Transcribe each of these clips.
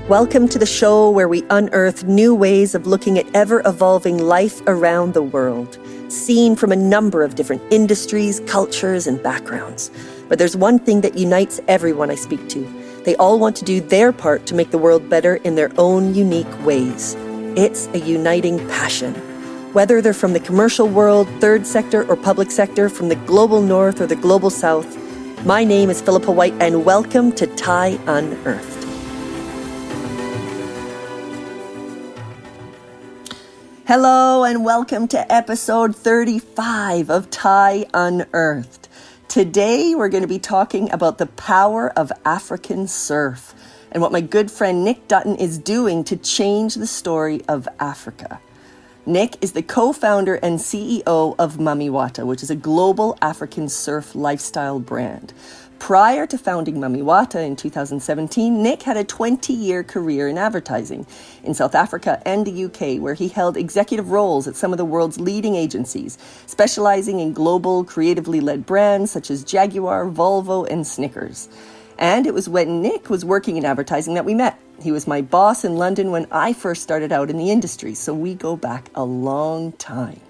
Welcome to the show where we unearth new ways of looking at ever-evolving life around the world, seen from a number of different industries, cultures, and backgrounds. But there's one thing that unites everyone I speak to. They all want to do their part to make the world better in their own unique ways. It's a uniting passion. Whether they're from the commercial world, third sector, or public sector, from the global north or the global south, my name is Philippa White, and welcome to Thai Unearthed. Hello and welcome to episode 35 of Thai Unearthed. Today we're going to be talking about the power of African surf and what my good friend Nick Dutton is doing to change the story of Africa. Nick is the co-founder and CEO of Mami Wata, which is a global African surf lifestyle brand. Prior to founding Mami Wata in 2017, Nick had a 20-year career in advertising in South Africa and the UK, where he held executive roles at some of the world's leading agencies, specializing in global, creatively led brands such as Jaguar, Volvo, and Snickers. And it was when Nick was working in advertising that we met. He was my boss in London when I first started out in the industry, so we go back a long time.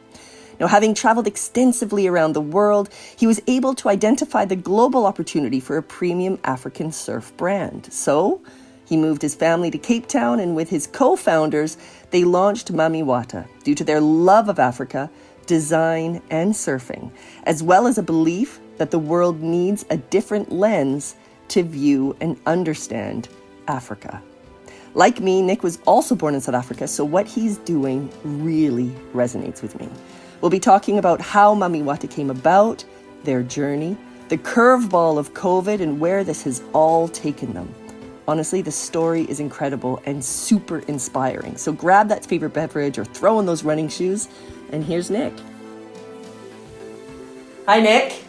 Now, having traveled extensively around the world, he was able to identify the global opportunity for a premium African surf brand. So he moved his family to Cape Town, and with his co-founders, they launched Mami Wata due to their love of Africa, design, and surfing, as well as a belief that the world needs a different lens to view and understand Africa. Like me, Nick was also born in South Africa, so what he's doing really resonates with me. We'll be talking about how Mami Wata came about, their journey, the curveball of COVID, and where this has all taken them. Honestly, the story is incredible and super inspiring. So grab that favorite beverage or throw on those running shoes, and here's Nick. Hi, Nick.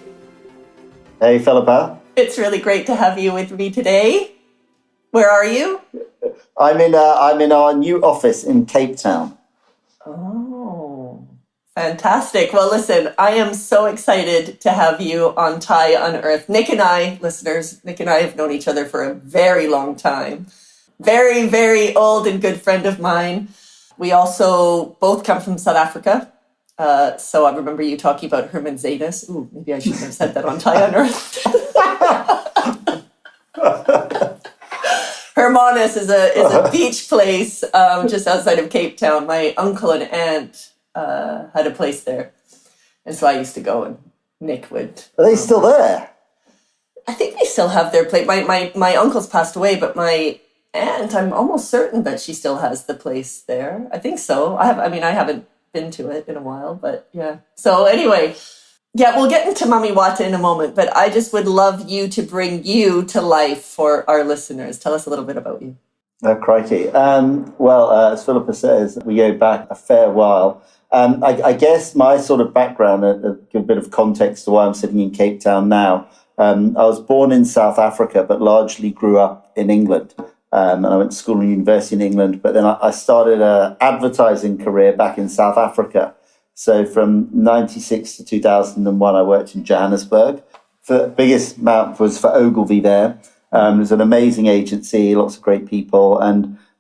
Hey, Philippa. It's really great to have you with me today. Where are you? I'm in our new office in Cape Town. Oh, fantastic. Well, listen, I am so excited to have you on Thai Unearthed. Nick and I, listeners, Nick and I have known each other for a very long time. Very, very old and good friend of mine. We also both come from South Africa. So I remember you talking about Herman Zanus. Ooh, maybe I shouldn't have said that on Thai Unearthed. Hermanus is a beach place just outside of Cape Town. My uncle and aunt had a place there. And so I used to go, and Nick would... Are they still there? I think they still have their place. My uncle's passed away, but my aunt, I'm almost certain that she still has the place there. I think so. I haven't been to it in a while, but yeah. So anyway... Yeah, we'll get into Mami Wata in a moment, but I just would love you to bring you to life for our listeners. Tell us a little bit about you. Oh, crikey. As Philippa says, we go back a fair while. I guess my sort of background, give a bit of context to why I'm sitting in Cape Town now. I was born in South Africa, but largely grew up in England. And I went to school and university in England, but then I started an advertising career back in South Africa. So from 96 to 2001, I worked in Johannesburg. The biggest amount was for Ogilvy there. It was an amazing agency, lots of great people.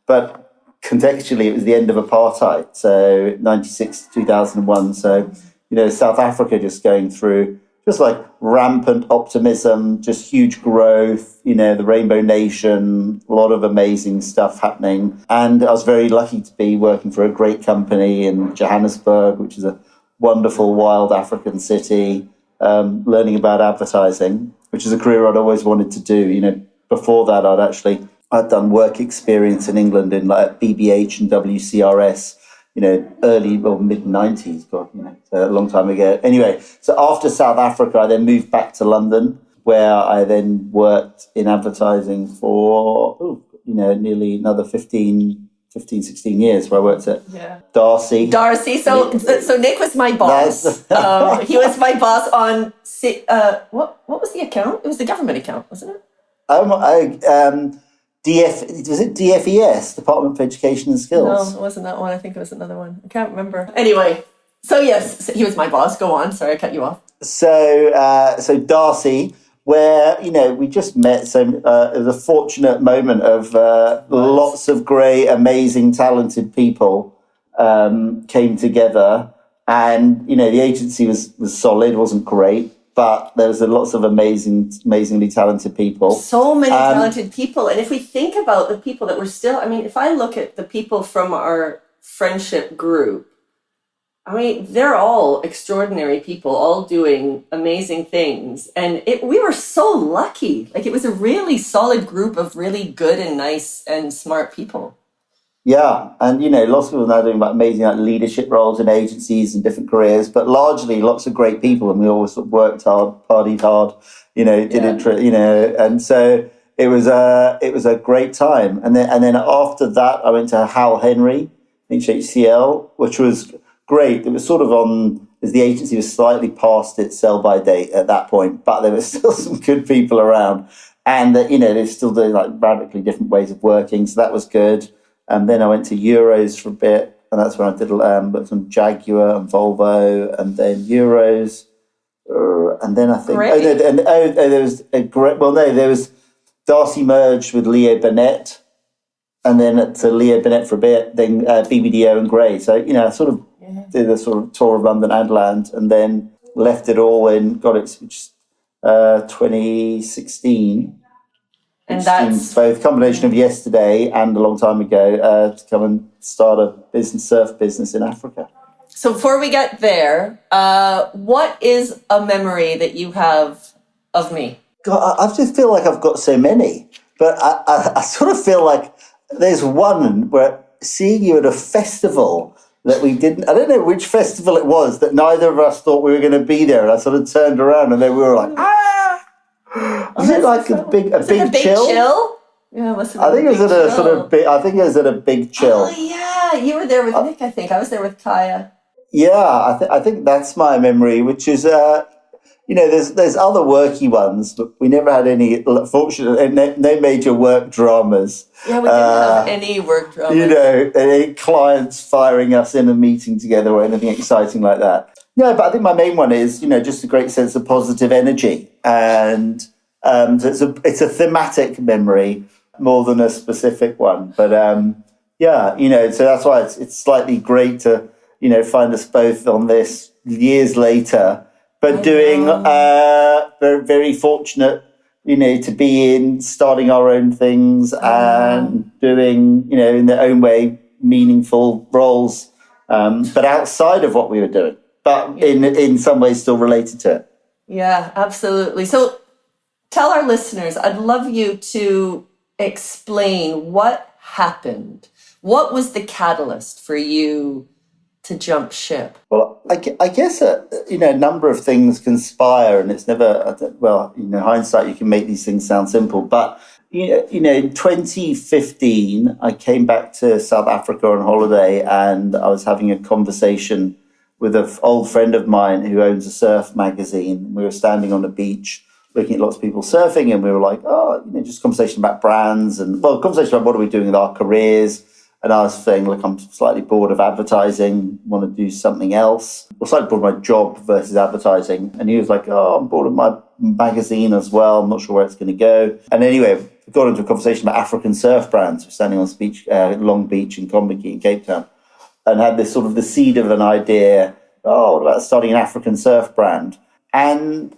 But contextually, it was the end of apartheid. So 96 to 2001. So, South Africa just going through just like rampant optimism, just huge growth, the Rainbow Nation, a lot of amazing stuff happening. And I was very lucky to be working for a great company in Johannesburg, which is a wonderful, wild African city, learning about advertising, which is a career I'd always wanted to do. Before that, I'd done work experience in England in like BBH and WCRS, early or mid-90s, so a long time ago. Anyway, so after South Africa, I then moved back to London, where I then worked in advertising for, nearly another 15, 16 years, where I worked at Darcy. So Nick was my boss. He was my boss on, what was the account? It was the government account, wasn't it? Was it DFES, Department for Education and Skills? No, it wasn't that one. I think it was another one. I can't remember. Anyway, so yes, he was my boss. Go on. Sorry, I cut you off. So Darcy where, we just met. So it was a fortunate moment of lots of great, amazing, talented people came together. And, the agency was solid, wasn't great, but there was lots of amazingly talented people. So many talented people. And if we think about the people that were still, if I look at the people from our friendship group, they're all extraordinary people, all doing amazing things. And we were so lucky. Like, it was a really solid group of really good and nice and smart people. Yeah. And, lots of people are now doing amazing leadership roles in agencies and different careers, but largely lots of great people. And we all sort of worked hard, partied hard, and so it was a great time. And then after that, I went to Hal Henry, HHCL, which was great. It was sort of as the agency was slightly past its sell-by date at that point, but there were still some good people around. And, they're still doing radically different ways of working. So that was good. And then I went to Euros for a bit, and that's when I did worked on Jaguar and Volvo, and then Euros, and then I think there was a great. Well, no, there was Darcy merged with Leo Burnett, and then to Leo Burnett for a bit, then BBDO and Gray. So I sort of did a sort of tour of London and land, and then left it all and got it 2016. And that's both a combination of yesterday and a long time ago to come and start a surf business in Africa. So before we get there, what is a memory that you have of me? God, I just feel like I've got so many, but I sort of feel like there's one where seeing you at a festival that we didn't, I don't know which festival it was, that neither of us thought we were going to be there. And I sort of turned around and then we were like, Was it like a big chill? Yeah, it must have been I think it was at a sort of big. I think it was at a big chill. Oh yeah, you were there with Nick. I think I was there with Kaya. Yeah, I think that's my memory. Which is, there's other worky ones, but we never had any. Fortunately, no major work dramas. Yeah, we didn't have any work dramas. Any clients firing us in a meeting together or anything exciting like that. No, but I think my main one is, just a great sense of positive energy. And so it's a thematic memory more than a specific one. But, so that's why it's slightly great to, find us both on this years later, but doing very, very fortunate, to be starting our own things and doing, in their own way, meaningful roles, but outside of what we were doing. But in some ways still related to it. Yeah, absolutely. So tell our listeners, I'd love you to explain what happened. What was the catalyst for you to jump ship? Well, I guess, a number of things conspire, and it's never, hindsight, you can make these things sound simple. But, in 2015, I came back to South Africa on holiday, and I was having a conversation with an old friend of mine who owns a surf magazine. We were standing on the beach looking at lots of people surfing, and we were like, just conversation about brands and, conversation about what are we doing with our careers. And I was saying, look, I'm slightly bored of advertising, want to do something else. Or slightly bored of my job versus advertising. And he was like, I'm bored of my magazine as well. I'm not sure where it's going to go. And anyway, we got into a conversation about African surf brands. We're standing on the beach, Long Beach in Combinkie in Cape Town, and had this sort of the seed of an idea, what about starting an African surf brand? And,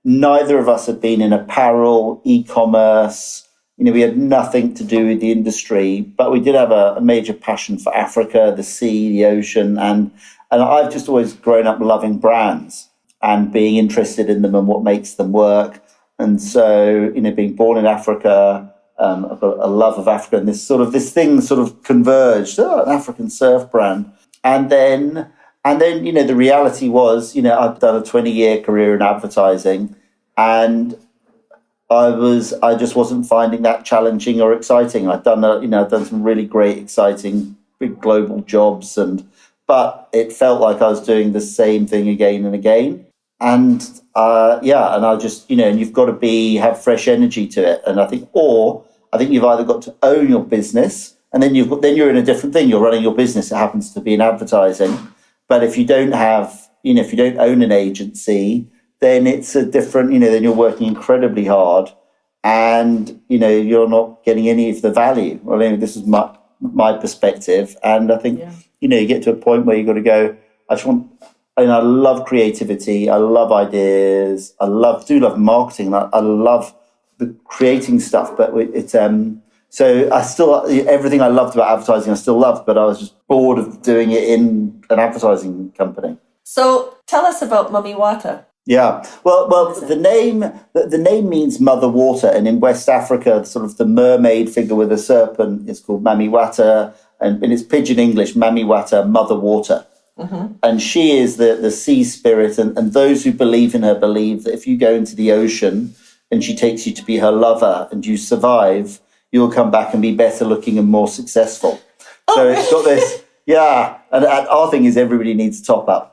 neither of us had been in apparel, e-commerce. We had nothing to do with the industry, but we did have a major passion for Africa, the sea, the ocean. And I've just always grown up loving brands and being interested in them and what makes them work. And so, being born in Africa, I've got a love of Africa, and this thing sort of converged, an African surf brand. And then, the reality was, I've done a 20-year career in advertising, and I just wasn't finding that challenging or exciting. I'd done some really great, exciting, big global jobs, but it felt like I was doing the same thing again and again. And and I just, and you've got to have fresh energy to it. And I think you've either got to own your business, and then you're in a different thing. You're running your business. It happens to be in advertising. But if you don't have, if you don't own an agency, then it's a different, then you're working incredibly hard and, you're not getting any of the value. Well, this is my perspective. And I think, you get to a point where you've got to go, I love creativity. I love ideas. I do love marketing. I love the creating stuff, but it's, so I still, everything I loved about advertising, I still loved, but I was just bored of doing it in an advertising company. So tell us about Mami Wata. Yeah, well, the name means mother water, and in West Africa, sort of the mermaid figure with a serpent is called Mami Wata, and in its pidgin English, Mami Wata, mother water. Mm-hmm. And she is the sea spirit, and those who believe in her believe that if you go into the ocean and she takes you to be her lover and you survive, you'll come back and be better looking and more successful. So it's got this, and our thing is everybody needs a top up.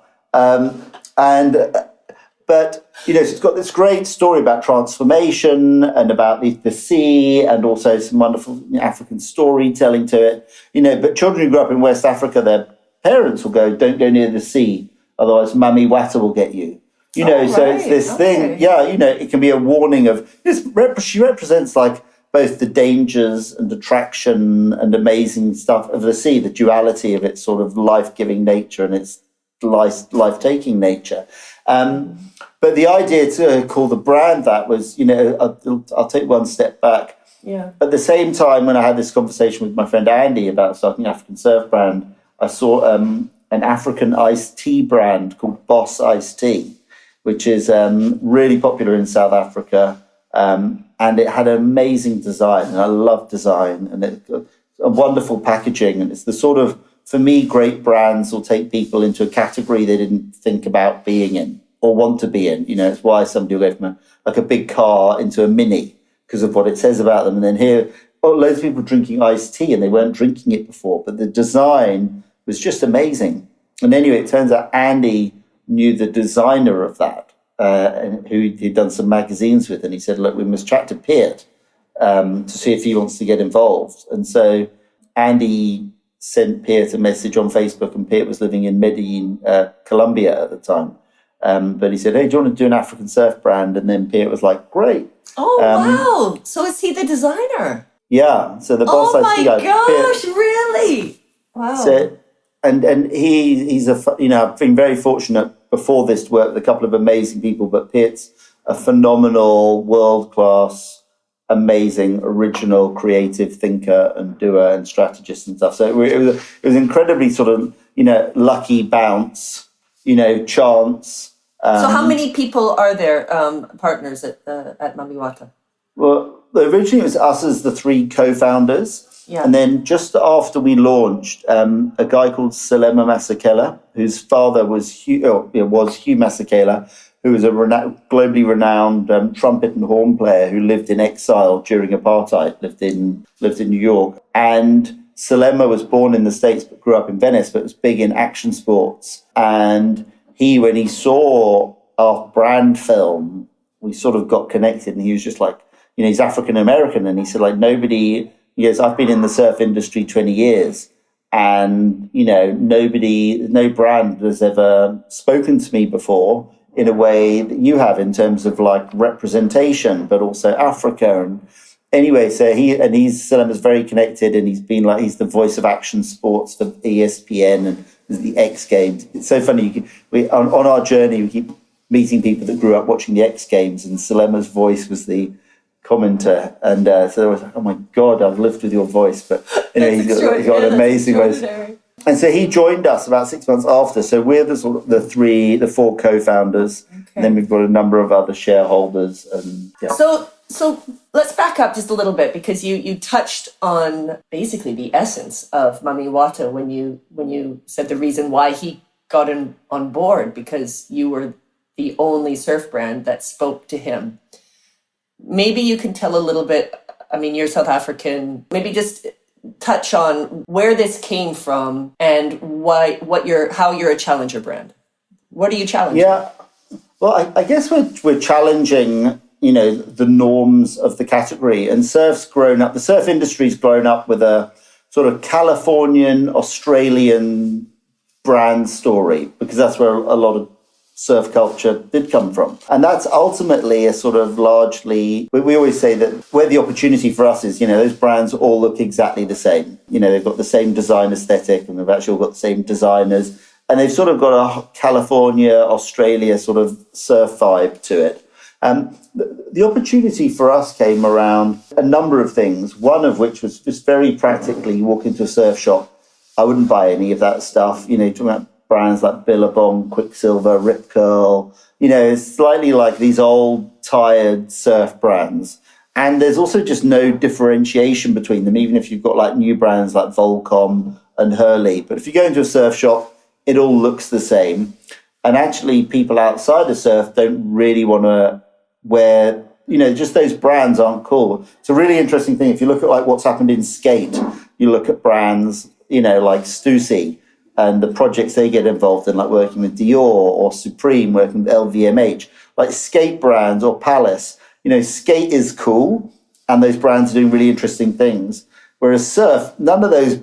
But, so it's got this great story about transformation and about the sea and also some wonderful African storytelling to it. But children who grew up in West Africa, their parents will go, don't go near the sea, otherwise Mami Wata will get you. So it's this thing, it can be a warning of, she represents like both the dangers and attraction and amazing stuff of the sea, the duality of its sort of life-giving nature and its life-taking nature. But the idea to call the brand that was, I'll take one step back. Yeah. At the same time, when I had this conversation with my friend Andy about starting an African surf brand, I saw an African iced tea brand called Boss Iced Tea, which is really popular in South Africa. And it had an amazing design, and I love design, and it's a wonderful packaging. And it's the sort of, for me, great brands will take people into a category they didn't think about being in or want to be in. It's why somebody will go from a big car into a mini because of what it says about them. And then here, loads of people drinking iced tea and they weren't drinking it before, but the design was just amazing. And anyway, it turns out Andy knew the designer of that, and who he'd done some magazines with. And he said, look, we must chat to Peart to see if he wants to get involved. And so Andy sent Peart a message on Facebook, and Peart was living in Medellin, Colombia at the time. But he said, hey, do you want to do an African surf brand? And then Peart was like, great. Oh, wow. So is he the designer? Yeah. So the boss Oh, my guy, gosh, Peart, really? Wow. So, and he's I've been very fortunate before this to work with a couple of amazing people, but Peart's a phenomenal, world-class, amazing, original, creative thinker and doer and strategist and stuff. So it was incredibly sort of, lucky bounce, chance. So how many people are there, partners at Mami Wata? Well, originally it was us as the three co-founders. Yeah. And then just after we launched, a guy called Selema Masekela, whose father was Hugh Masekela, who was a globally renowned trumpet and horn player who lived in exile during apartheid, lived in New York. And Selema was born in the States but grew up in Venice, but was big in action sports. And when he saw our brand film, we sort of got connected, and he was just like, he's African American, and he said, like, Yes, I've been in the surf industry 20 years, and, no brand has ever spoken to me before in a way that you have in terms of like representation, but also Africa. And anyway, so Selema's very connected, and he's the voice of action sports for ESPN and the X Games. It's so funny. On our journey, we keep meeting people that grew up watching the X Games, and Selema's voice was the commenter, and so I was like, oh my God, I've lived with your voice. But he's got an amazing voice. And so he joined us about 6 months after. So we're the four co-founders, and then we've got a number of other shareholders. And yeah. So let's back up just a little bit, because you touched on basically the essence of Mami Wata when you said the reason why he got on board, because you were the only surf brand that spoke to him. Maybe you can tell a little bit, you're South African, maybe just touch on where this came from and how you're a challenger brand. What are you challenging? Yeah, well, I guess we're challenging, the norms of the category. And the surf industry's grown up with a sort of Californian, Australian brand story, because that's where a lot of surf culture did come from. And that's ultimately a sort of largely, we always say that where the opportunity for us is, those brands all look exactly the same. They've got the same design aesthetic, and they've actually all got the same designers. And they've sort of got a California, Australia sort of surf vibe to it. The opportunity for us came around a number of things, one of which was just very practically, you walk into a surf shop, I wouldn't buy any of that stuff. Talking about brands like Billabong, Quicksilver, Rip Curl, it's slightly like these old, tired surf brands. And there's also just no differentiation between them, even if you've got like new brands like Volcom and Hurley. But if you go into a surf shop, it all looks the same. And actually, people outside of surf don't really want to wear, just those brands aren't cool. It's a really interesting thing. If you look at like what's happened in skate, you look at brands, like Stussy and the projects they get involved in, like working with Dior or Supreme, working with LVMH, like skate brands or Palace. Skate is cool, and those brands are doing really interesting things. Whereas surf, none of those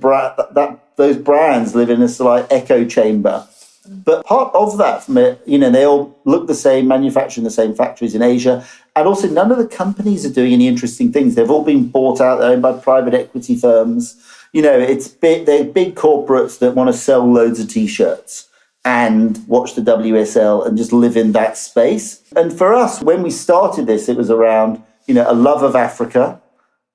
those brands live in a slight echo chamber. But part of that from it, they all look the same, manufacturing the same factories in Asia. And also none of the companies are doing any interesting things. They've all been bought out, they're owned by private equity firms. It's big, they're big corporates that want to sell loads of T-shirts and watch the WSL and just live in that space. And for us, when we started this, it was around, a love of Africa.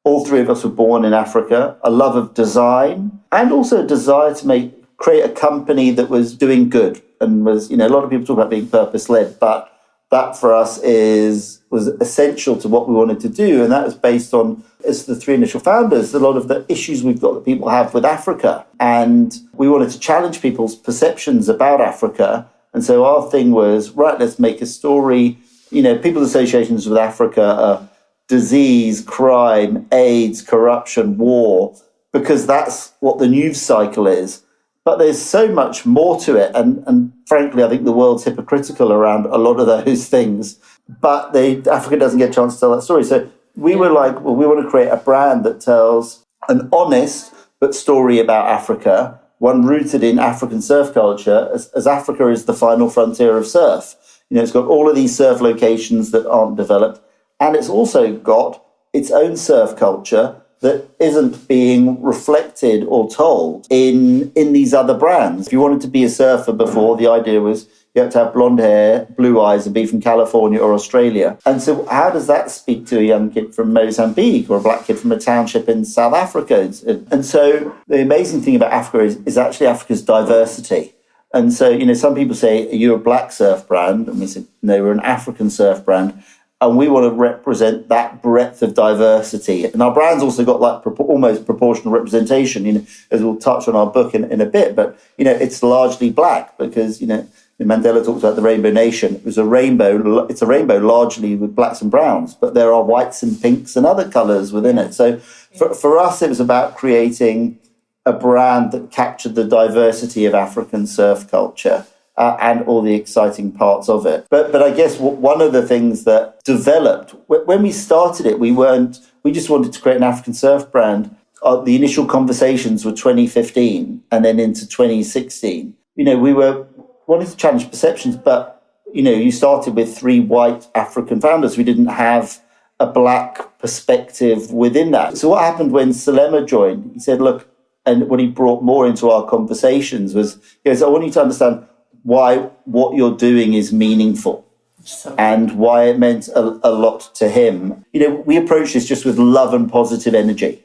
All three of us were born in Africa, a love of design, and also a desire to create a company that was doing good and was, a lot of people talk about being purpose-led, but that for us was essential to what we wanted to do. And that was based on, as the three initial founders, a lot of the issues we've got that people have with Africa. And we wanted to challenge people's perceptions about Africa. And so our thing was, right, let's make a story. People's associations with Africa are disease, crime, AIDS, corruption, war, because that's what the news cycle is. But there's so much more to it. And frankly, I think the world's hypocritical around a lot of those things. But Africa doesn't get a chance to tell that story. So we were like, well, we want to create a brand that tells an honest but story about Africa, one rooted in African surf culture, as Africa is the final frontier of surf. It's got all of these surf locations that aren't developed. And it's also got its own surf culture that isn't being reflected or told in these other brands. If you wanted to be a surfer before, the idea was you have to have blonde hair, blue eyes, and be from California or Australia. And so how does that speak to a young kid from Mozambique or a black kid from a township in South Africa? And so the amazing thing about Africa is actually Africa's diversity. And so, some people say, are you a black surf brand? And we say, no, we're an African surf brand. And we want to represent that breadth of diversity. And our brand's also got like almost proportional representation, as we'll touch on our book in a bit. But, it's largely black because, Mandela talks about the Rainbow Nation. It's a rainbow largely with blacks and browns, but there are whites and pinks and other colours within it. So for us, it was about creating a brand that captured the diversity of African surf culture. And all the exciting parts of it. But I guess one of the things that developed, when we started it, we just wanted to create an African surf brand. The initial conversations were 2015 and then into 2016. We were wanting to challenge perceptions, but, you started with three white African founders. We didn't have a black perspective within that. So what happened when Salema joined? He said, look, and what he brought more into our conversations was, he goes, I want you to understand why what you're doing is meaningful and why it meant a lot to him. We approach this just with love and positive energy,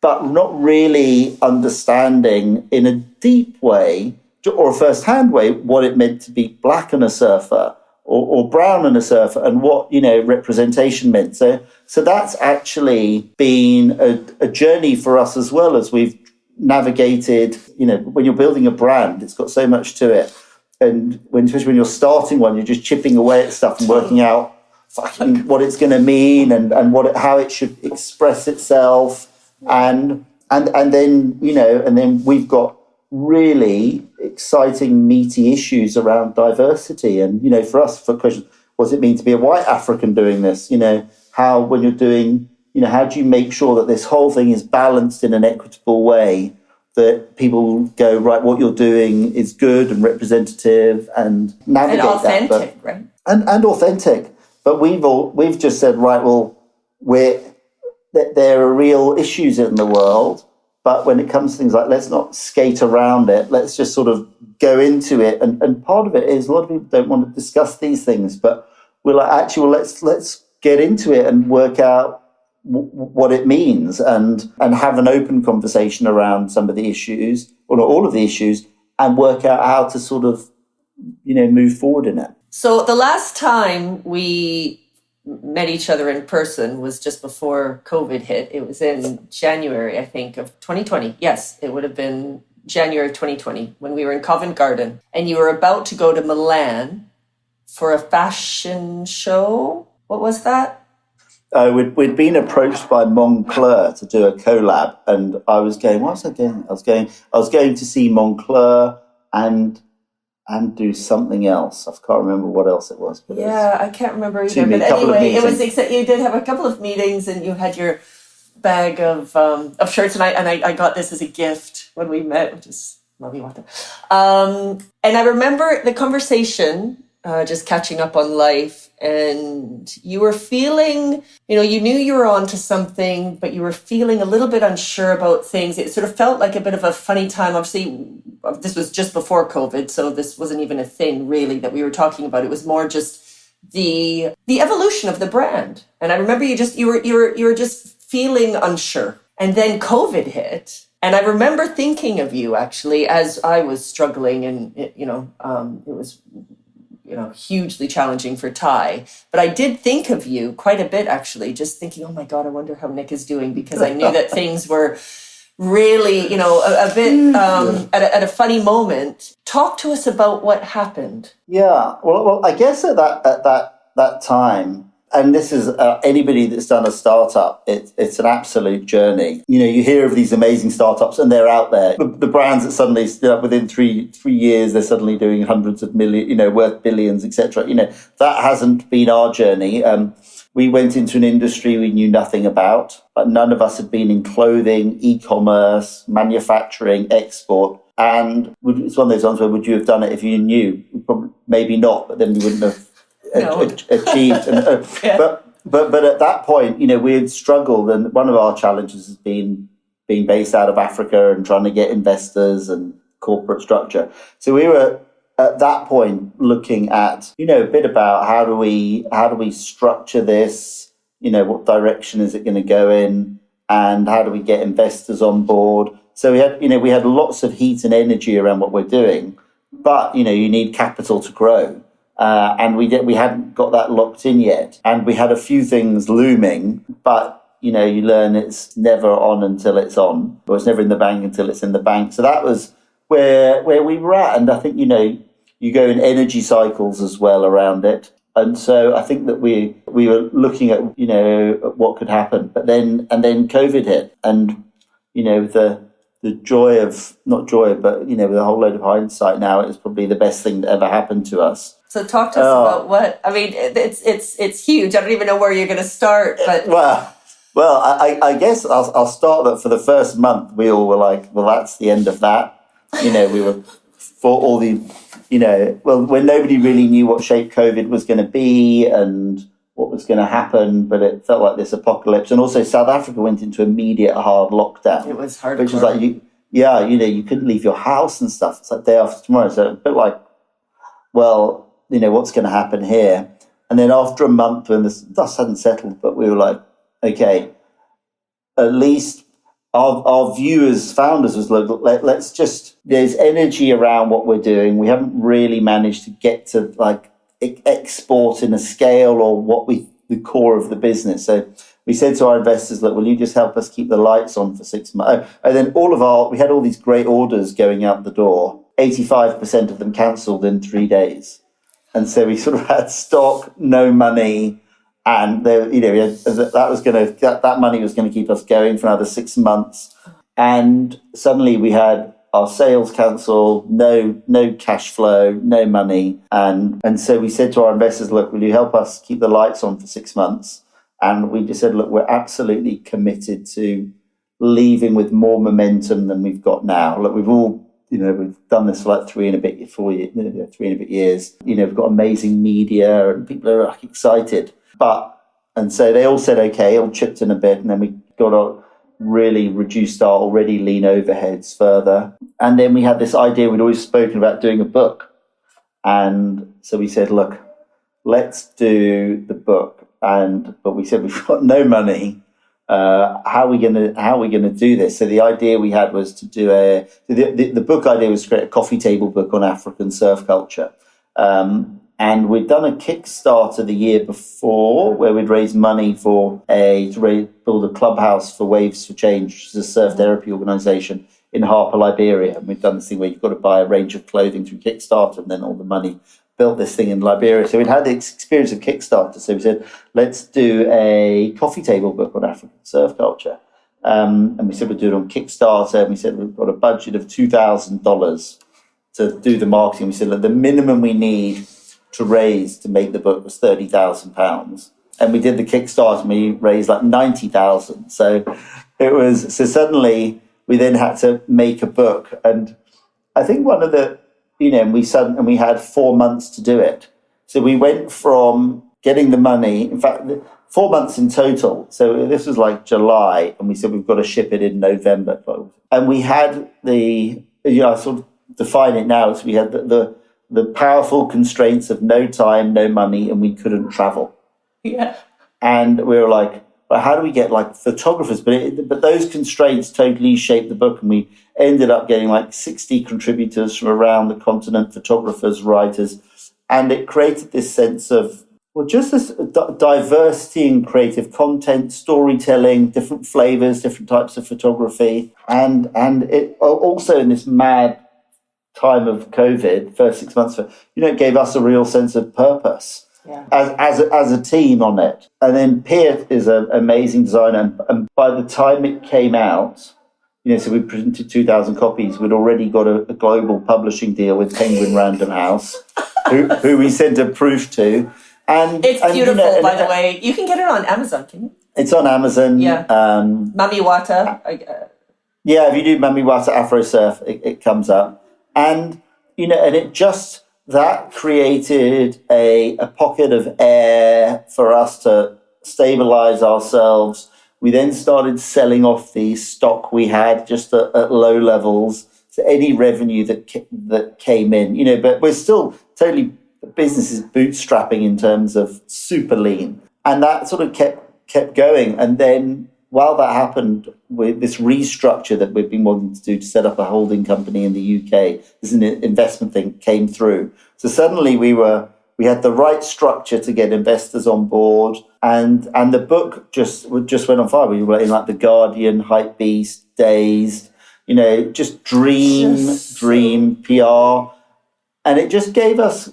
but not really understanding in a deep way or a first-hand way what it meant to be black and a surfer or brown and a surfer and what, representation meant. So that's actually been a journey for us as well as we've navigated, when you're building a brand, it's got so much to it. And especially when you're starting one, you're just chipping away at stuff and working out what it's going to mean and how it should express itself. And then, and then we've got really exciting, meaty issues around diversity. And, for us, for questions, what does it mean to be a white African doing this? How, when you're doing, how do you make sure that this whole thing is balanced in an equitable way that people go, right, what you're doing is good and representative and navigate and authentic, that. right? And authentic. But we've just said, right, well, there are real issues in the world, but when it comes to things like, let's not skate around it, let's just sort of go into it. And part of it is a lot of people don't want to discuss these things, but we're like, actually, well, let's get into it and work out what it means and have an open conversation around some of the issues, or not all of the issues, and work out how to sort of, move forward in it. So the last time we met each other in person was just before COVID hit. It was in January, I think, of 2020. Yes, it would have been January of 2020 when we were in Covent Garden, and you were about to go to Milan for a fashion show. What was that? We'd been approached by Moncler to do a collab, and I was going, what was I doing? I was going to see Moncler and do something else. I can't remember what else it was. But I can't remember either. But anyway, it was you did have a couple of meetings, and you had your bag of shirts, and I got this as a gift when we met, which is Mami Wata. And I remember the conversation, just catching up on life, and you were feeling, you knew you were onto something, but you were feeling a little bit unsure about things. It sort of felt like a bit of a funny time. Obviously, this was just before COVID, so this wasn't even a thing really that we were talking about. It was more just the evolution of the brand. And I remember you were just feeling unsure. And then COVID hit. And I remember thinking of you actually as I was struggling, and it was hugely challenging for Ty. But I did think of you quite a bit, actually, just thinking, oh my God, I wonder how Nick is doing, because I knew that things were really, a bit at a funny moment. Talk to us about what happened. Yeah, well, I guess at that time, and this is anybody that's done a startup, it's an absolute journey. You hear of these amazing startups, and they're out there. The brands that suddenly, within three years, they're suddenly doing hundreds of millions, worth billions, etc. That hasn't been our journey. We went into an industry we knew nothing about, but none of us had been in clothing, e-commerce, manufacturing, export. And it's one of those ones where, would you have done it if you knew? Probably, maybe not, but then we wouldn't have achieved. Yeah. But at that point, we had struggled, and one of our challenges has been being based out of Africa and trying to get investors and corporate structure. So we were at that point looking at, a bit about how do we structure this, what direction is it going to go in, and how do we get investors on board. So we had lots of heat and energy around what we're doing, but you need capital to grow. And we hadn't got that locked in yet. And we had a few things looming, but you learn it's never on until it's on, or it's never in the bank until it's in the bank. So that was where we were at. And I think, you go in energy cycles as well around it. And so I think that we were looking at, at what could happen. But then COVID hit, and, the joy of, not joy, but, with a whole load of hindsight now, it's probably the best thing that ever happened to us. So talk to us about what, I mean, it's huge. I don't even know where you're going to start, but. Well, I guess I'll start that for the first month. We all were like, well, that's the end of that. We were for all the, when nobody really knew what shape COVID was going to be and what was going to happen, but it felt like this apocalypse. And also South Africa went into immediate hard lockdown. It was hard. Which was like, you couldn't leave your house and stuff. It's like day after tomorrow. So a bit like, well, what's going to happen here? And then after a month, when the dust hadn't settled, but we were like, okay, at least our view as founders was, let's just, there's energy around what we're doing. We haven't really managed to get to like export in a scale or the core of the business. So we said to our investors, look, will you just help us keep the lights on for 6 months? And then we had all these great orders going out the door. 85% of them cancelled in 3 days. And so we sort of had stock, no money, and that money was going to keep us going for another 6 months. And suddenly we had our sales cancelled, no cash flow, no money. And so we said to our investors, look, will you help us keep the lights on for 6 months? And we just said, look, we're absolutely committed to leaving with more momentum than we've got now. Look, we've all, we've done this for like 3 and a bit years. We've got amazing media and people are like excited. And so they all said, okay, all chipped in a bit. And then we got to really reduced our already lean overheads further. And then we had this idea, we'd always spoken about doing a book. And so we said, look, let's do the book. But we said, we've got no money. How are we gonna do this? So the idea we had was to do the book idea was to create a coffee table book on African surf culture. And we'd done a Kickstarter the year before where we'd raised money build a clubhouse for Waves for Change, which is a surf therapy organization in Harper, Liberia. And we'd done this thing where you've got to buy a range of clothing through Kickstarter, and then all the money built this thing in Liberia. So we'd had the experience of Kickstarter. So we said, let's do a coffee table book on African surf culture. And we said we'd do it on Kickstarter. And we said we've got a budget of $2,000 to do the marketing. We said, look, the minimum we need to raise to make the book was £30,000. And we did the Kickstarter and we raised like 90,000. So suddenly we then had to make a book. And I think one of the, and we had 4 months to do it. So we went from getting the money, in fact, 4 months in total. So this was like July, and we said we've got to ship it in November. And we had I sort of define it now as we had the powerful constraints of no time, no money, and we couldn't travel. Yeah. And we were like, well, how do we get like photographers? But those constraints totally shaped the book, and we ended up getting like 60 contributors from around the continent, photographers, writers, and it created this sense of, well, just this diversity in creative content, storytelling, different flavors, different types of photography, and it also in this mad time of COVID, first 6 months, it gave us a real sense of purpose. Yeah. As a team on it. And then Piet is an amazing designer. And by the time it came out, so we printed 2,000 copies. We'd already got a global publishing deal with Penguin Random House, who we sent a proof to. It's beautiful, by the way. You can get it on Amazon, can you? It's on Amazon. Yeah. Mami Wata. Yeah, if you do Mami Wata Afro Surf, it comes up. And, and it just... that created a pocket of air for us to stabilize ourselves. We then started selling off the stock we had just at low levels. So any revenue that came in, but we're still totally, business is bootstrapping in terms of super lean. And that sort of kept going. And then while that happened, with this restructure that we've been wanting to do to set up a holding company in the UK, this is an investment thing, came through. So suddenly we had the right structure to get investors on board, and the book just went on fire. We were in like The Guardian, Hypebeast, Dazed, just dream PR, and it just gave us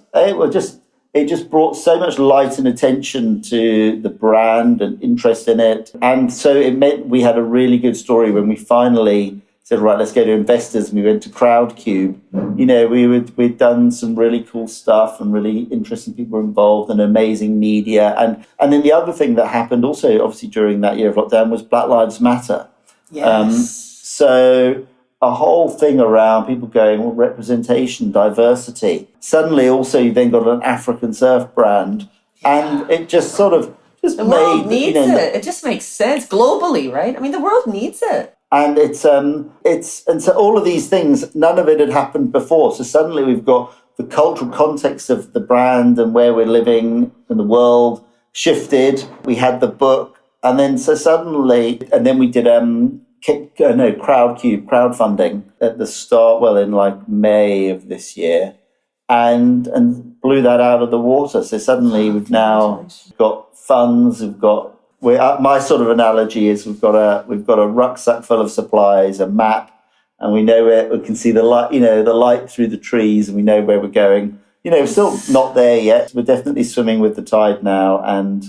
it just brought so much light and attention to the brand and interest in it. And so it meant we had a really good story when we finally said, right, let's go to investors. And we went to Crowdcube. We'd done some really cool stuff and really interesting people involved and amazing media. And then the other thing that happened also, obviously, during that year of lockdown was Black Lives Matter. Yes. So a whole thing around people going, well, representation, diversity. Suddenly also you then got an African surf brand, and it just sort of the world needs it. It just makes sense globally, right? I mean, the world needs it. And and so all of these things, none of it had happened before. So suddenly we've got the cultural context of the brand and where we're living in the world shifted. We had the book, and then we did Crowdcube crowdfunding at the start, in like May of this year, and blew that out of the water. So suddenly we've now got funds. My sort of analogy is we've got a rucksack full of supplies, a map, and we know where we can see the light, the light through the trees, and we know where we're going. We're still not there yet. We're definitely swimming with the tide now, and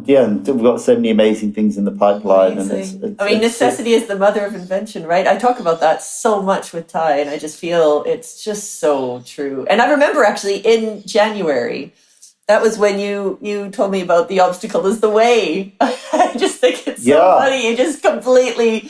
we've got so many amazing things in the pipeline. Amazing. And necessity is the mother of invention, right? I talk about that so much with Ty, and I just feel it's just so true. And I remember actually in January, that was when you told me about the obstacle is the way. I just think it's so funny. You just completely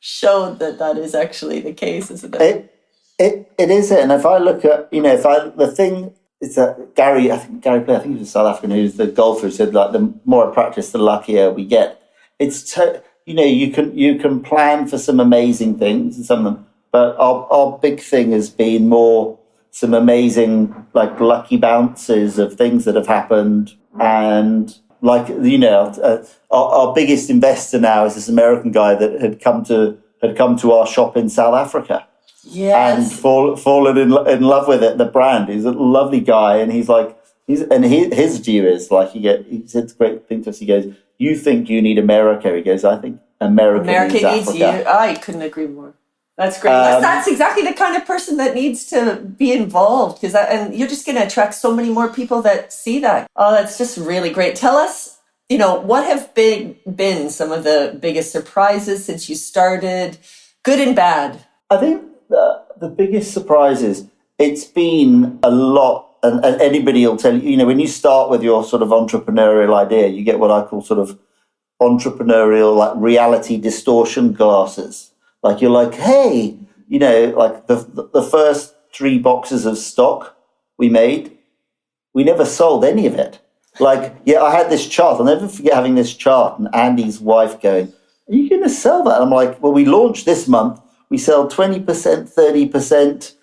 showed that that is actually the case, isn't it? It is it. And if I look at, the thing is that I think Gary Player, I think he was a South African, who's the golfer, who said, like, the more I practice, the luckier we get. You can plan for some amazing things and some of them, but our big thing has been more some amazing, like, lucky bounces of things that have happened. And, like, our biggest investor now is this American guy that had come to our shop in South Africa. Yes. And fallen in love with it, the brand. He's a lovely guy, and his view is, like, he said a great thing to us. He goes, "You think you need America?" He goes, "I think America needs Africa." You. I couldn't agree more. That's great. That's exactly the kind of person that needs to be involved, and you're just going to attract so many more people that see that. Oh, that's just really great. Tell us, what have been some of the biggest surprises since you started, good and bad? I think the biggest surprises, it's been a lot, and anybody will tell you, when you start with your sort of entrepreneurial idea, you get what I call sort of entrepreneurial, like, reality distortion glasses. Like, you're like, hey, like the first 3 boxes of stock we made, we never sold any of it. Like, yeah, I had this chart. I'll never forget having this chart and Andy's wife going, "Are you going to sell that?" And I'm like, "Well, we launched this month. We sell 20%, 30%,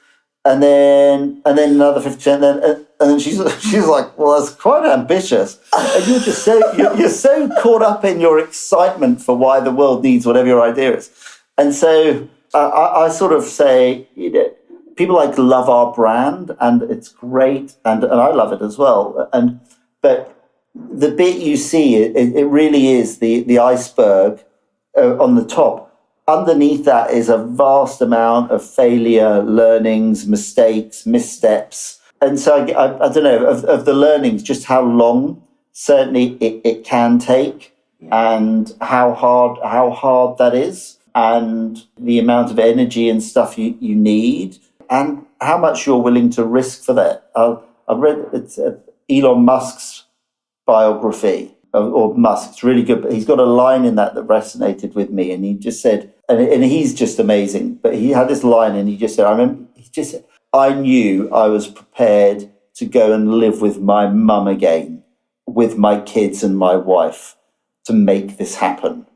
and then another 50%. And then she's like, "Well, that's quite ambitious." And you're just you're so caught up in your excitement for why the world needs whatever your idea is. And so I sort of say, people like love our brand, and it's great, and I love it as well. But the bit you see, it really is the iceberg on the top. Underneath that is a vast amount of failure, learnings, mistakes, missteps. And so I don't know, of the learnings, just how long certainly it can take, and how hard that is, and the amount of energy and stuff you need, and how much you're willing to risk for that. I've read Elon Musk's biography, or Musk. It's really good, but he's got a line in that resonated with me, and he just said, and he's just amazing, but he had this line, and he just said, "I knew I was prepared to go and live with my mum again, with my kids and my wife, to make this happen."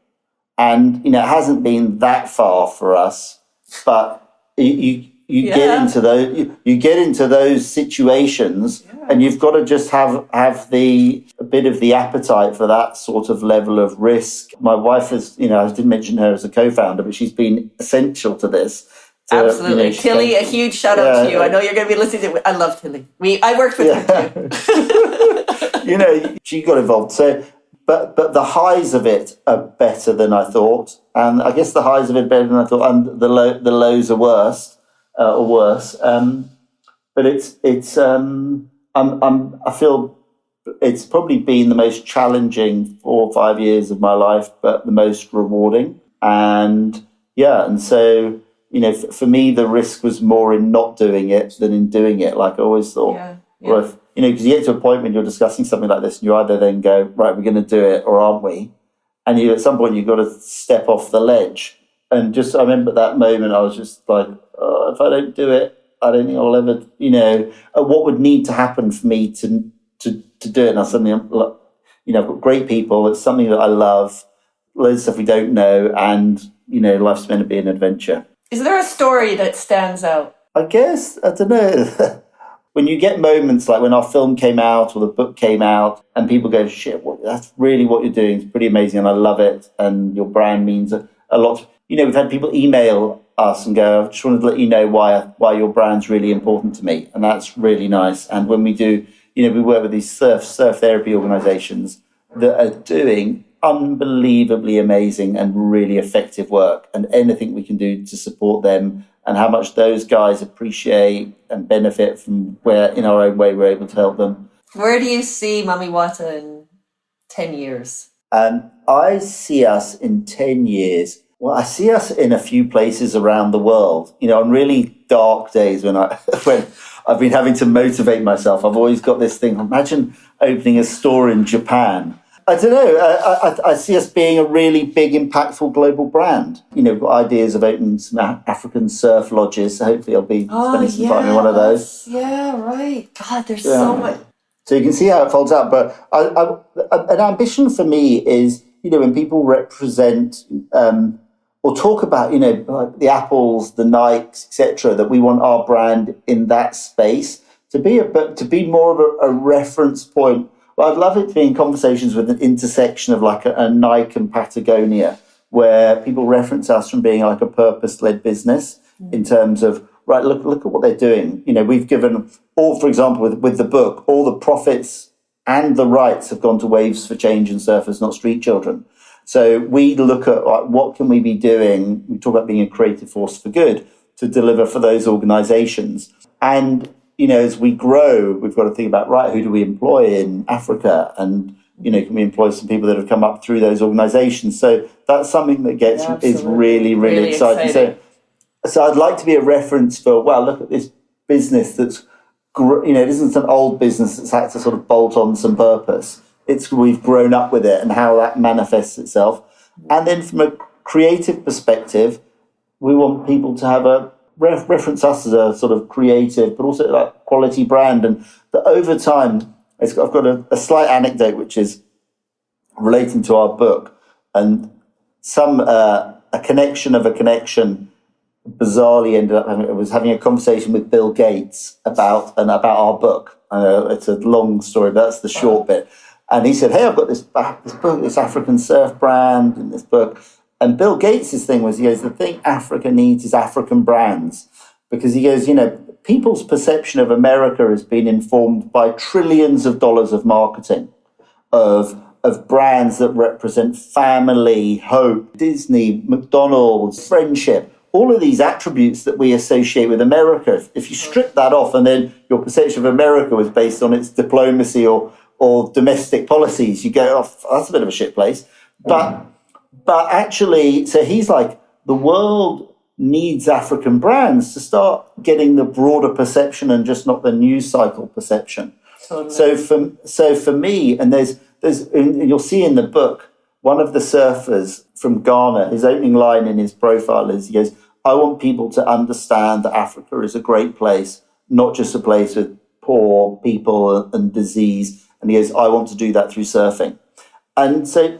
And, it hasn't been that far for us, but you get into those situations, and you've got to just have a bit of the appetite for that sort of level of risk. My wife is, I didn't mention her as a co-founder, but she's been essential to this. Absolutely. Tilly, a huge shout out to you. I know you're going to be listening to it. I love Tilly. I worked with her too. She got involved. So, but the highs of it are better than I thought. And I guess the highs of it are better than I thought, and the lows are worse. But I feel it's probably been the most challenging 4 or 5 years of my life, but the most rewarding. And so, for me, the risk was more in not doing it than in doing it. Like, I always thought, well, because you get to a point when you're discussing something like this, and you either then go, right, we're going to do it, or aren't we? And at some point, you've got to step off the ledge. And I remember at that moment, I was just like, oh, if I don't do it, I don't think I'll ever, what would need to happen for me to do it. And I suddenly, I've got great people. It's something that I love. Loads of stuff we don't know. And, life's meant to be an adventure. Is there a story that stands out? I guess, I don't know. When you get moments like when our film came out or the book came out, and people go, shit, that's really what you're doing. It's pretty amazing, and I love it. And your brand means a lot. We've had people email us and go, I just wanted to let you know why your brand's really important to me. And that's really nice. And when we do, we work with these surf therapy organizations that are doing unbelievably amazing and really effective work, and anything we can do to support them, and how much those guys appreciate and benefit from where, in our own way, we're able to help them. Where do you see Mami Wata in 10 years? I see us in 10 years. Well, I see us in a few places around the world. On really dark days when I've been having to motivate myself, I've always got this thing. Imagine opening a store in Japan I don't know. I see us being a really big, impactful global brand. We've got ideas of opening some African surf lodges. So hopefully I'll be spending some time in one of those. Yeah, right. God, there's so much. So you can see how it folds out. But an ambition for me is, when people represent or talk about, like the Apples, the Nikes, etc., that we want our brand in that space to be more of a reference point. Well, I'd love it to be in conversations with an intersection of like a Nike and Patagonia, where people reference us from being like a purpose-led business in terms of, right, look at what they're doing. We've given for example, with the book, all the profits and the rights have gone to Waves for Change and Surfers Not Street Children. So we look at what can we be doing. We talk about being a creative force for good to deliver for those organizations. And as we grow, we've got to think about, right, who do we employ in Africa? And, can we employ some people that have come up through those organizations? So that's something that is really, really exciting. So I'd like to be a reference for, well, look at this business that's, it isn't an old business that's had to sort of bolt on some purpose. We've grown up with it and how that manifests itself. And then from a creative perspective, we want people to have a reference us as a sort of creative, but also like quality brand. And that over time, I've got a slight anecdote, which is relating to our book, and a connection of a connection bizarrely ended up having a conversation with Bill Gates about our book. It's a long story, but that's the short bit. And he said, hey, I've got this book, this African surf brand in this book. And Bill Gates' thing was, he goes, the thing Africa needs is African brands. Because he goes, people's perception of America has been informed by trillions of dollars of marketing, of brands that represent family, hope, Disney, McDonald's, friendship, all of these attributes that we associate with America. If you strip that off and then your perception of America was based on its diplomacy or domestic policies, you go, oh, that's a bit of a shit place. But actually, so he's like, the world needs African brands to start getting the broader perception and just not the news cycle perception. Totally. So for me, and there's you'll see in the book, one of the surfers from Ghana, his opening line in his profile is, he goes, I want people to understand that Africa is a great place, not just a place with poor people and disease. And he goes, I want to do that through surfing. And so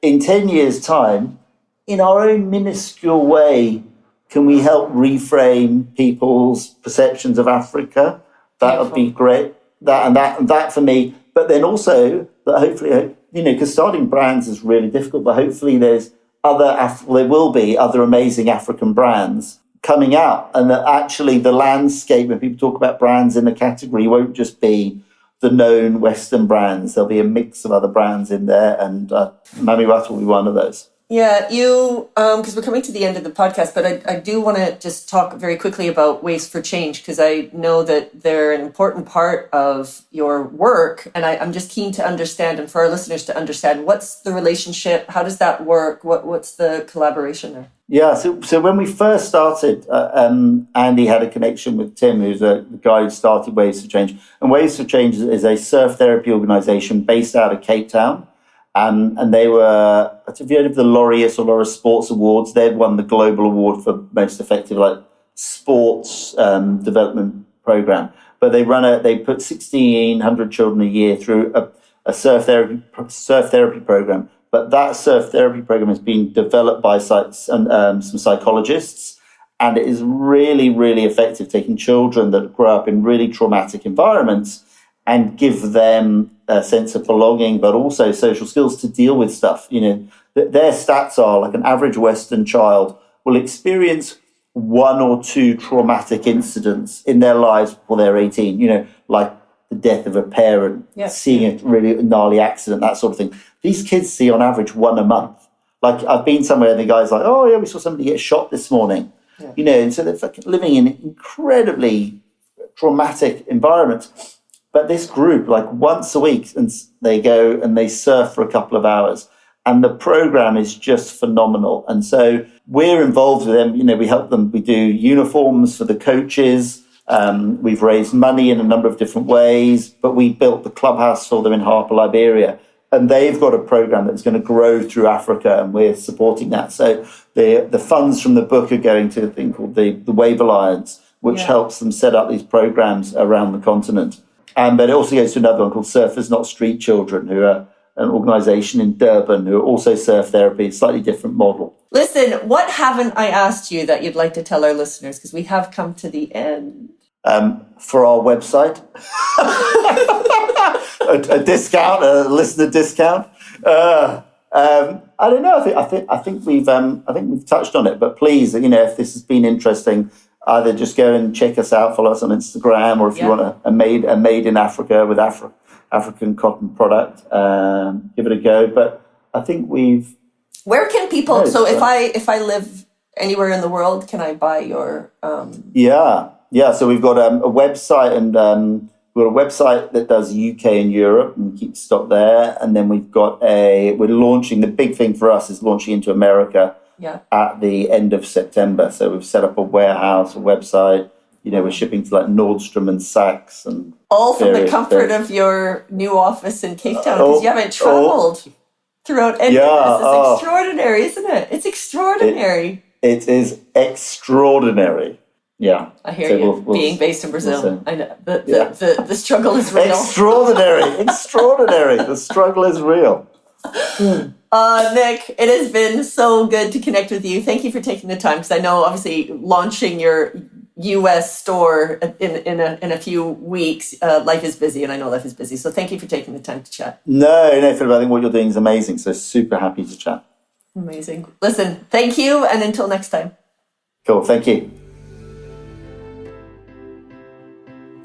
in 10 years' time, in our own minuscule way, can we help reframe people's perceptions of Africa? That would be great. That for me. But then also that hopefully, because starting brands is really difficult, but hopefully there will be other amazing African brands coming out, and that actually the landscape, when people talk about brands in a category, won't just be the known Western brands. There'll be a mix of other brands in there, and Mami Wata will be one of those. Yeah, because we're coming to the end of the podcast, but I do want to just talk very quickly about Waves for Change, because I know that they're an important part of your work, and I'm just keen to understand, and for our listeners to understand, what's the relationship, how does that work, what's the collaboration there? Yeah, so when we first started, Andy had a connection with Tim, who's the guy who started Waves for Change, and Waves for Change is a surf therapy organisation based out of Cape Town. And they were, if you heard of the Laureus or Laura Sports Awards, they'd won the global award for most effective sports development program. But they put 1,600 children a year through a surf therapy program. But that surf therapy program is being developed by some psychologists, and it is really, really effective, taking children that grow up in really traumatic environments and give them a sense of belonging, but also social skills to deal with stuff. Their stats are like an average Western child will experience one or two traumatic incidents in their lives before they're 18, like the death of a parent, seeing a really gnarly accident, that sort of thing. These kids see on average one a month. Like I've been somewhere and the guy's like, oh yeah, we saw somebody get shot this morning, and so they're fucking living in incredibly traumatic environments. But this group, like once a week, and they go and they surf for a couple of hours. And the program is just phenomenal. And so we're involved with them. We help them. We do uniforms for the coaches. We've raised money in a number of different ways, but we built the clubhouse for them in Harper, Liberia. And they've got a program that's going to grow through Africa, and we're supporting that. So the funds from the book are going to a thing called the Wave Alliance, which helps them set up these programs around the continent. But it also goes to another one called Surfers Not Street Children, who are an organisation in Durban who are also surf therapy, slightly different model. Listen, what haven't I asked you that you'd like to tell our listeners? Because we have come to the end. For our website, a discount, a listener discount. I don't know. I think we've touched on it. But please, if this has been interesting, either just go and check us out, follow us on Instagram, or if you want a made in Africa with African cotton product, give it a go. But I think we've. Where can people? So if I live anywhere in the world, can I buy your? Yeah, so we've got a website, and we've got a website that does UK and Europe, and we keep stock there. And then we're launching, the big thing for us is launching into America at the end of September. So we've set up a warehouse, a website. We're shipping to like Nordstrom and Saks. And all from the comfort of your new office in Cape Town, because you haven't traveled throughout any of this. It's extraordinary, isn't it? It's extraordinary. It is extraordinary. Yeah, I hear you. Being based in Brazil, I know the struggle is real. Extraordinary. The struggle is real. Nick, it has been so good to connect with you. Thank you for taking the time, because I know obviously launching your US store in a few weeks, life is busy, and I know life is busy. So thank you for taking the time to chat. No, Philip, I think what you're doing is amazing. So super happy to chat. Amazing. Listen, thank you, and until next time. Cool. Thank you.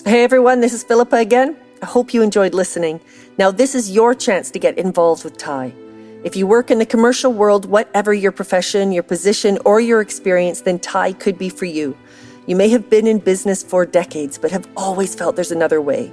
Hey everyone, this is Philippa again. I hope you enjoyed listening. Now this is your chance to get involved with Thai. If you work in the commercial world, whatever your profession, your position, or your experience, then Thai could be for you. You may have been in business for decades, but have always felt there's another way.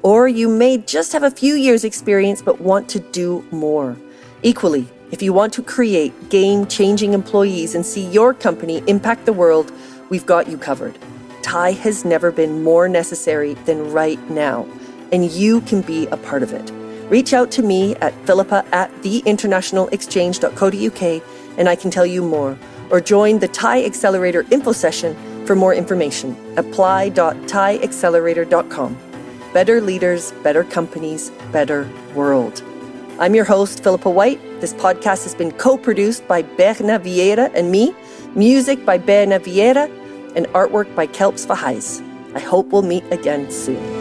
Or you may just have a few years experience, but want to do more. Equally, if you want to create game-changing employees and see your company impact the world, we've got you covered. Thai has never been more necessary than right now, and you can be a part of it. Reach out to me at philippa@theinternationalexchange.co.uk and I can tell you more. Or join the Thai Accelerator info session for more information. apply.thaiaccelerator.com. Better leaders, better companies, better world. I'm your host, Philippa White. This podcast has been co-produced by Berna Vieira and me, music by Berna Vieira, and artwork by Kelps Vahais. I hope we'll meet again soon.